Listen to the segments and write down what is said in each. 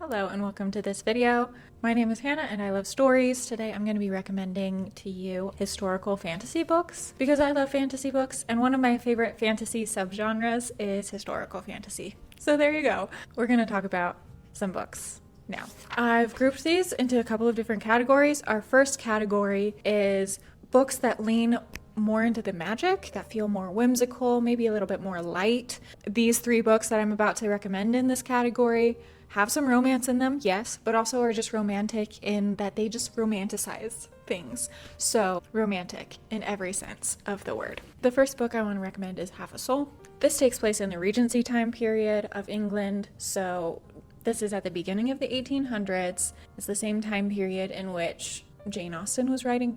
Hello and welcome to this video. My name is Hannah and I love stories. Today I'm going to be recommending to you historical fantasy books because I love fantasy books and one of my favorite fantasy subgenres is historical fantasy. So there you go. We're going to talk about some books now. I've grouped these into a couple of different categories. Our first category is books that lean more into the magic, that feel more whimsical, maybe a little bit more light. These three books that I'm about to recommend in this category have some romance in them, yes, but also are just romantic in that they just romanticize things. So romantic in every sense of the word. The first book I want to recommend is Half a Soul. This takes place in the Regency time period of England, so this is at the beginning of the 1800s. It's the same time period in which Jane Austen was writing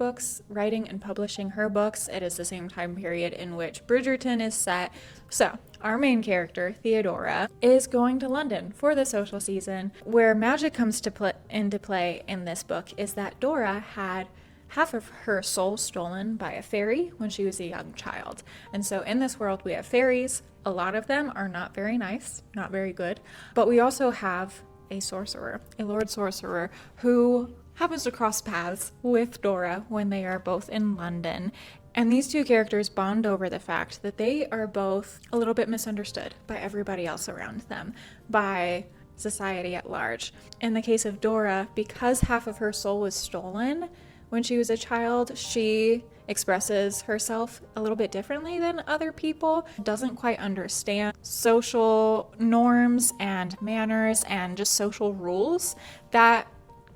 and publishing her books. It is the same time period in which Bridgerton is set. So, our main character, Theodora, is going to London for the social season. Where magic comes into play in this book is that Dora had half of her soul stolen by a fairy when she was a young child. And so in this world we have fairies. A lot of them are not very nice, not very good. But we also have a sorcerer, a Lord Sorcerer, who happens to cross paths with Dora when they are both in London. And these two characters bond over the fact that they are both a little bit misunderstood by everybody else around them, by society at large. In the case of Dora, because half of her soul was stolen when she was a child, she expresses herself a little bit differently than other people, doesn't quite understand social norms and manners and just social rules that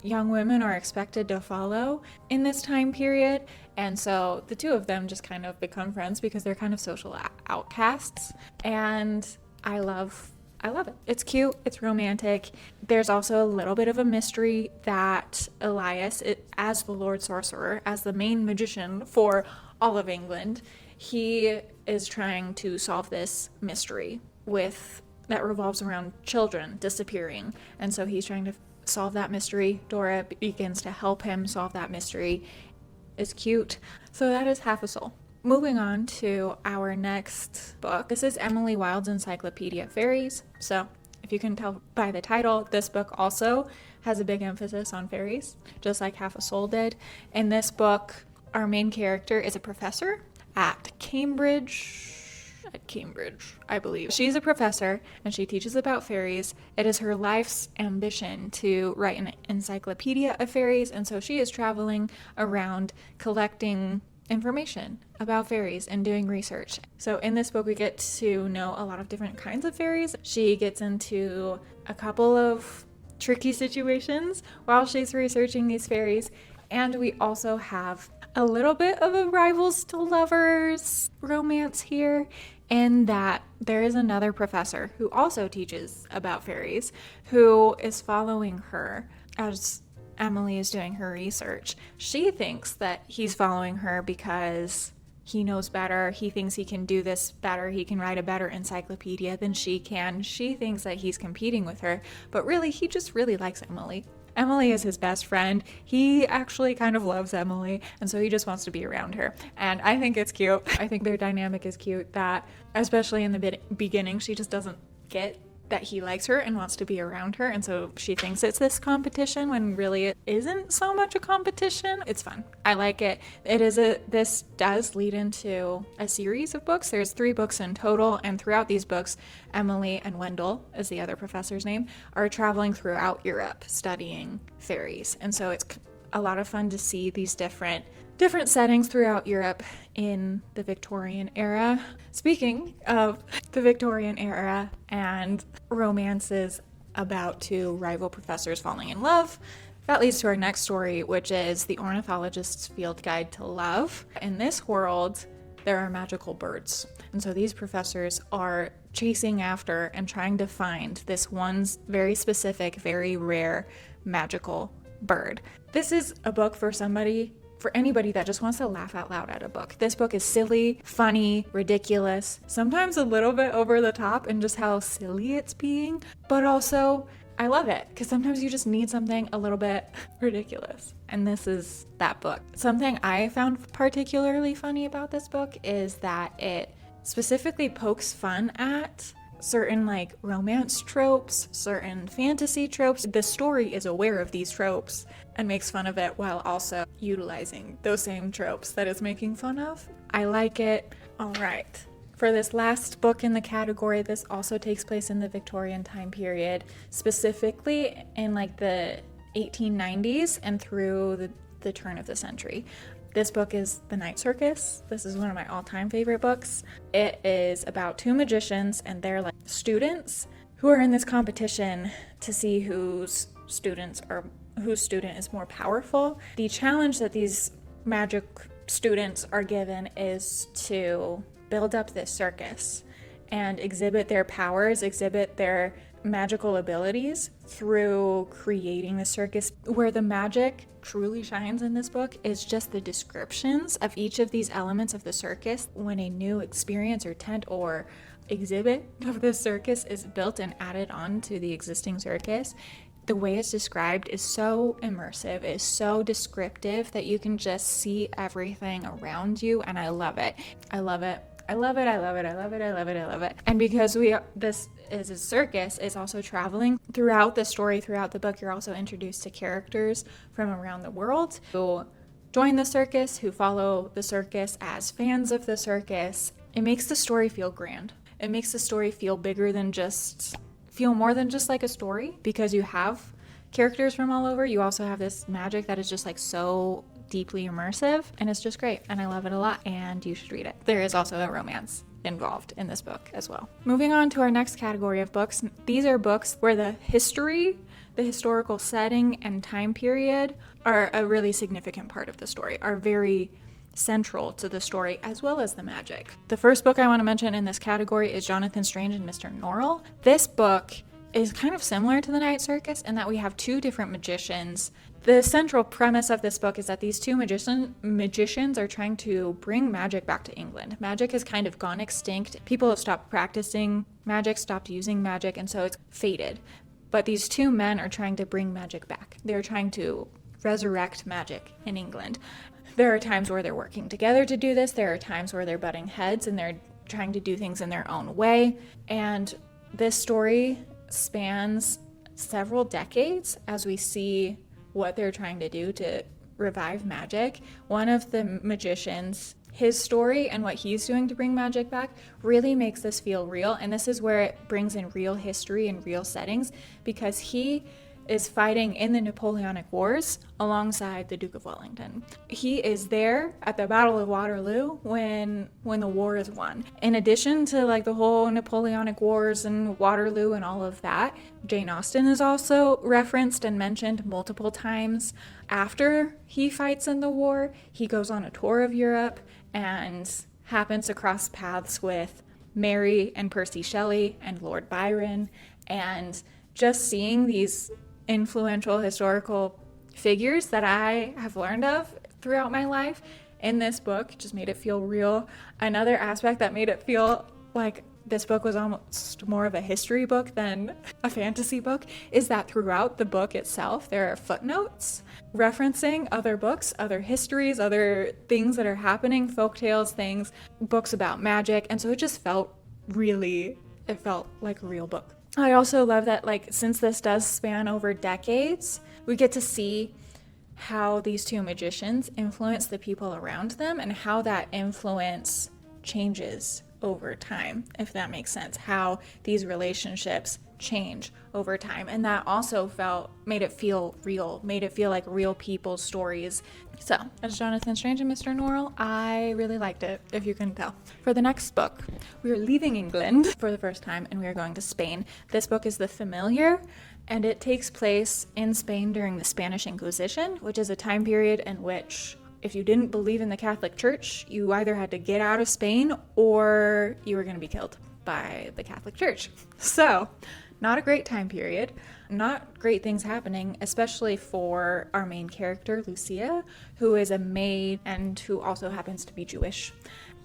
young women are expected to follow in this time period. And so the two of them just kind of become friends because they're kind of social outcasts. And I love it. It's cute, it's romantic. There's also a little bit of a mystery that Elias, as the Lord Sorcerer, as the main magician for all of England, he is trying to solve this mystery that revolves around children disappearing. And so he's trying to solve that mystery. Dora begins to help him solve that mystery. It's cute. So that is Half a Soul. Moving on to our next book. This is Emily Wilde's Encyclopedia of Faeries. So if you can tell by the title, this book also has a big emphasis on fairies, just like Half a Soul did. In this book, our main character is a professor at Cambridge, I believe. She's a professor and she teaches about fairies. It is her life's ambition to write an encyclopedia of fairies, and so she is traveling around collecting information about fairies and doing research. So in this book we get to know a lot of different kinds of fairies. She gets into a couple of tricky situations while she's researching these fairies, and we also have a little bit of a rivals to lovers romance here, in that there is another professor who also teaches about fairies who is following her as Emily is doing her research. She thinks that he's following her because he knows better. He thinks he can do this better. He can write a better encyclopedia than she can. She thinks that he's competing with her, but really he just really likes Emily. Emily is his best friend. He actually kind of loves Emily, and so he just wants to be around her. And I think it's cute. I think their dynamic is cute, that especially in the beginning, she just doesn't get that he likes her and wants to be around her, and so she thinks it's this competition when really it isn't so much a competition. It's fun. I like it. This does lead into a series of books. There's 3 books in total, and throughout these books, Emily and Wendell, is the other professor's name, are traveling throughout Europe studying fairies. And so it's a lot of fun to see these different settings throughout Europe in the Victorian era. Speaking of the Victorian era and romances about 2 rival professors falling in love, that leads to our next story, which is The Ornithologist's Field Guide to Love. In this world, there are magical birds. And so these professors are chasing after and trying to find this one very specific, very rare magical bird. This is a book for anybody that just wants to laugh out loud at a book. This book is silly, funny, ridiculous, sometimes a little bit over the top in just how silly it's being, but also I love it because sometimes you just need something a little bit ridiculous. And this is that book. Something I found particularly funny about this book is that it specifically pokes fun at certain like romance tropes, certain fantasy tropes. The story is aware of these tropes and makes fun of it while also utilizing those same tropes that it's making fun of. I like it. All right. For this last book in the category, this also takes place in the Victorian time period, specifically in like the 1890s and through the turn of the century. This book is The Night Circus. This is one of my all-time favorite books. It is about two magicians and they're like students who are in this competition to see whose student is more powerful. The challenge that these magic students are given is to build up this circus and exhibit their powers, exhibit their magical abilities through creating the circus. Where the magic truly shines in this book is just the descriptions of each of these elements of the circus. When a new experience or tent or exhibit of the circus is built and added on to the existing circus, the way it's described is so immersive, is so descriptive that you can just see everything around you, and I love it. I love it. I love it, I love it, I love it, I love it, I love it. And because this is a circus, it's also traveling. Throughout the story, throughout the book, you're also introduced to characters from around the world who join the circus, who follow the circus as fans of the circus. It makes the story feel grand. It makes the story feel bigger than feel more than just like a story, because you have characters from all over. You also have this magic that is just like so deeply immersive, and it's just great, and I love it a lot, and you should read it. There is also a romance involved in this book as well. Moving on to our next category of books. These are books where the historical setting and time period are a really significant part of the story, are very central to the story, as well as the magic. The first book I want to mention in this category is Jonathan Strange and Mr. Norrell. This book is kind of similar to The Night Circus in that we have two different magicians. The central premise of this book is that these two magicians are trying to bring magic back to England. Magic has kind of gone extinct. People have stopped practicing magic, stopped using magic, and so it's faded. But these two men are trying to bring magic back. They're trying to resurrect magic in England. There are times where they're working together to do this. There are times where they're butting heads and they're trying to do things in their own way. And this story spans several decades as we see what they're trying to do to revive magic. One of the magicians, his story and what he's doing to bring magic back really makes this feel real. And this is where it brings in real history and real settings, because he is fighting in the Napoleonic Wars alongside the Duke of Wellington. He is there at the Battle of Waterloo when the war is won. In addition to like the whole Napoleonic Wars and Waterloo and all of that, Jane Austen is also referenced and mentioned multiple times. After he fights in the war, he goes on a tour of Europe and happens to cross paths with Mary and Percy Shelley and Lord Byron, and just seeing these influential historical figures that I have learned of throughout my life in this book just made it feel real. Another aspect that made it feel like this book was almost more of a history book than a fantasy book is that throughout the book itself there are footnotes referencing other books, other histories, other things that are happening, folktales, things, books about magic, and so it felt like a real book. I also love that, like, since this does span over decades, we get to see how these two magicians influence the people around them and how that influence changes over time, if that makes sense, how these relationships change over time. And that also made it feel real, made it feel like real people's stories. So, as Jonathan Strange and Mr. Norrell, I really liked it, if you can tell. For the next book, we are leaving England for the first time and we are going to Spain. This book is The Familiar, and it takes place in Spain during the Spanish Inquisition, which is a time period in which if you didn't believe in the Catholic Church, you either had to get out of Spain or you were going to be killed by the Catholic Church. So, not a great time period, not great things happening, especially for our main character, Lucia, who is a maid and who also happens to be Jewish.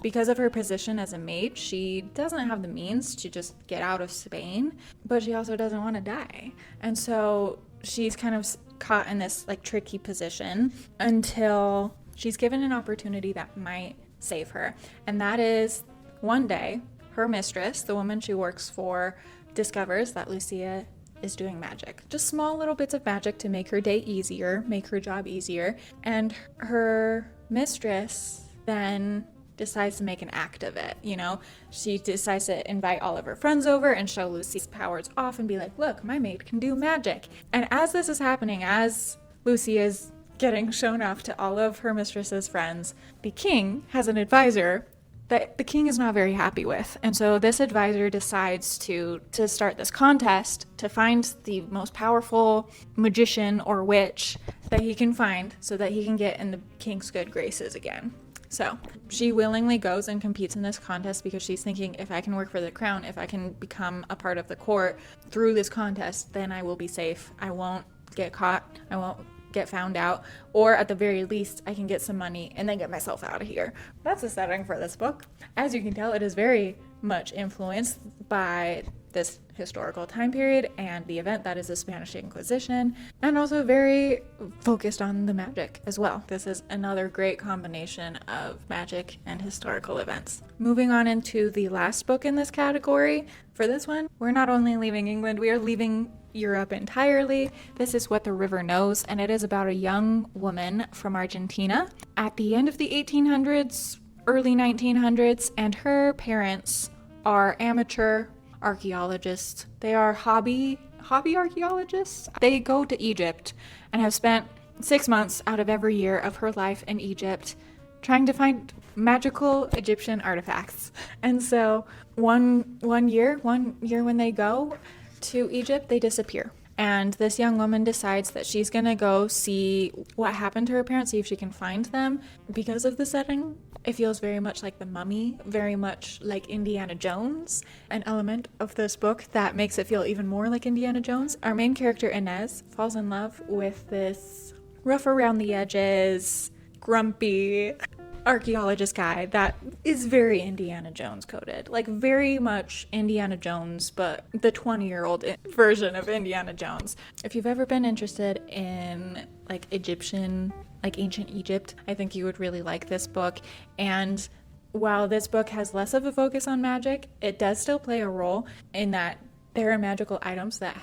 Because of her position as a maid, she doesn't have the means to just get out of Spain, but she also doesn't want to die. And so she's kind of caught in this like tricky position until she's given an opportunity that might save her. And that is one day her mistress, the woman she works for, discovers that Lucia is doing magic. Just small little bits of magic to make her day easier, make her job easier. And her mistress then decides to make an act of it, you know? She decides to invite all of her friends over and show Lucy's powers off and be like, look, my maid can do magic. And as this is happening, as Lucy is getting shown off to all of her mistress's friends, the king has an advisor that the king is not very happy with. And so this advisor decides to start this contest to find the most powerful magician or witch that he can find so that he can get in the king's good graces again. So she willingly goes and competes in this contest because she's thinking, if I can work for the crown, if I can become a part of the court through this contest, then I will be safe. I won't get caught. I won't get found out, or at the very least I can get some money and then get myself out of here. That's the setting for this book. As you can tell, it is very much influenced by this historical time period and the event that is the Spanish Inquisition, and also very focused on the magic as well. This is another great combination of magic and historical events. Moving on into the last book in this category. For this one, we're not only leaving England, we are leaving Europe entirely. This is What the River Knows, and it is about a young woman from Argentina at the end of the 1800s, early 1900s, and her parents are amateur archaeologists. They are hobby archaeologists. They go to Egypt and have spent 6 months out of every year of her life in Egypt trying to find magical Egyptian artifacts. And so one year when they go to Egypt, they disappear. And this young woman decides that she's gonna go see what happened to her parents, see if she can find them. Because of the setting, it feels very much like The Mummy, very much like Indiana Jones. An element of this book that makes it feel even more like Indiana Jones. Our main character, Inez, falls in love with this rough around the edges, grumpy archaeologist guy that is very Indiana Jones coded, like very much Indiana Jones, but the 20-year-old version of Indiana Jones. If you've ever been interested in like Egyptian, like ancient Egypt, I think you would really like this book. And while this book has less of a focus on magic, it does still play a role in that there are magical items that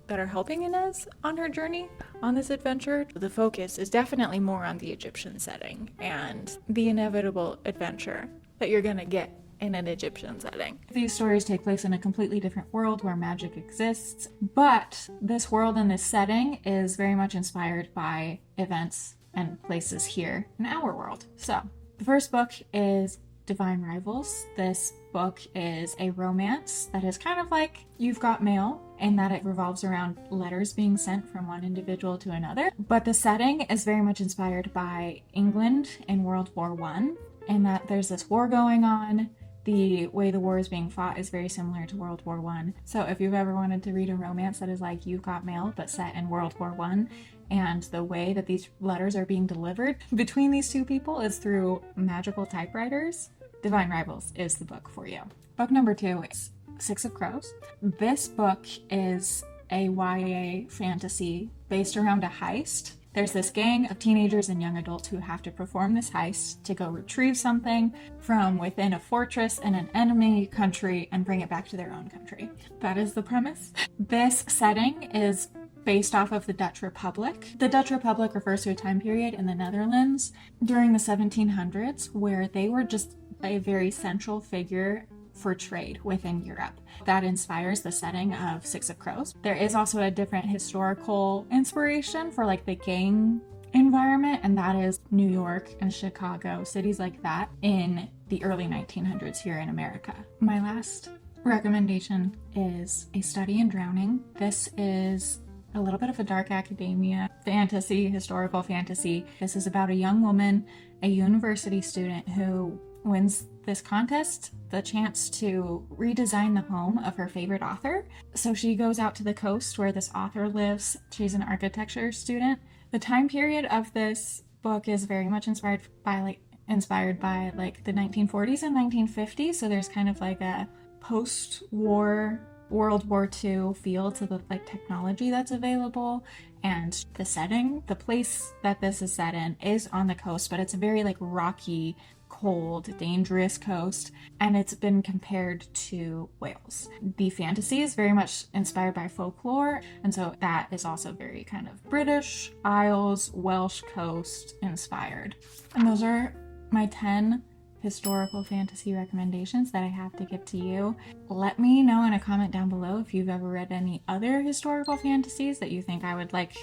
are helping Inez on her journey on this adventure. The focus is definitely more on the Egyptian setting and the inevitable adventure that you're gonna get in an Egyptian setting. These stories take place in a completely different world where magic exists, but this world and this setting is very much inspired by events and places here in our world. So the first book is Divine Rivals. This book is a romance that is kind of like You've Got Mail, in that it revolves around letters being sent from one individual to another. But the setting is very much inspired by England in World War I, in that there's this war going on. The way the war is being fought is very similar to World War I. So if you've ever wanted to read a romance that is like You've Got Mail, but set in World War I, and the way that these letters are being delivered between these two people is through magical typewriters, Divine Rivals is the book for you. Book number 2 is Six of Crows. This book is a YA fantasy based around a heist. There's this gang of teenagers and young adults who have to perform this heist to go retrieve something from within a fortress in an enemy country and bring it back to their own country. That is the premise. This setting is based off of the Dutch Republic. The Dutch Republic refers to a time period in the Netherlands during the 1700s where they were just a very central figure for trade within Europe. That inspires the setting of Six of Crows. There is also a different historical inspiration for like the gang environment, and that is New York and Chicago, cities like that in the early 1900s here in America. My last recommendation is A Study in Drowning. This is a little bit of a dark academia fantasy, historical fantasy. This is about a young woman, a university student who wins this contest, the chance to redesign the home of her favorite author. So she goes out to the coast where this author lives. She's an architecture student. The time period of this book is very much inspired by the 1940s and 1950s. So there's kind of like a post-war World War II feel to the like technology that's available, and the setting, the place that this is set in is on the coast, but it's a very like rocky cold, dangerous coast, and it's been compared to Wales. The fantasy is very much inspired by folklore, and so that is also very kind of British, Isles, Welsh coast inspired. And those are my 10 historical fantasy recommendations that I have to give to you. Let me know in a comment down below if you've ever read any other historical fantasies that you think I would like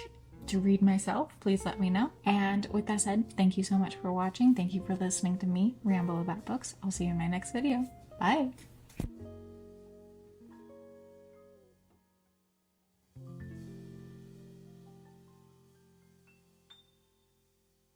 to read myself. Please let me know. And with that said, thank you so much for watching. Thank you for listening to me ramble about books. I'll see you in my next video. Bye!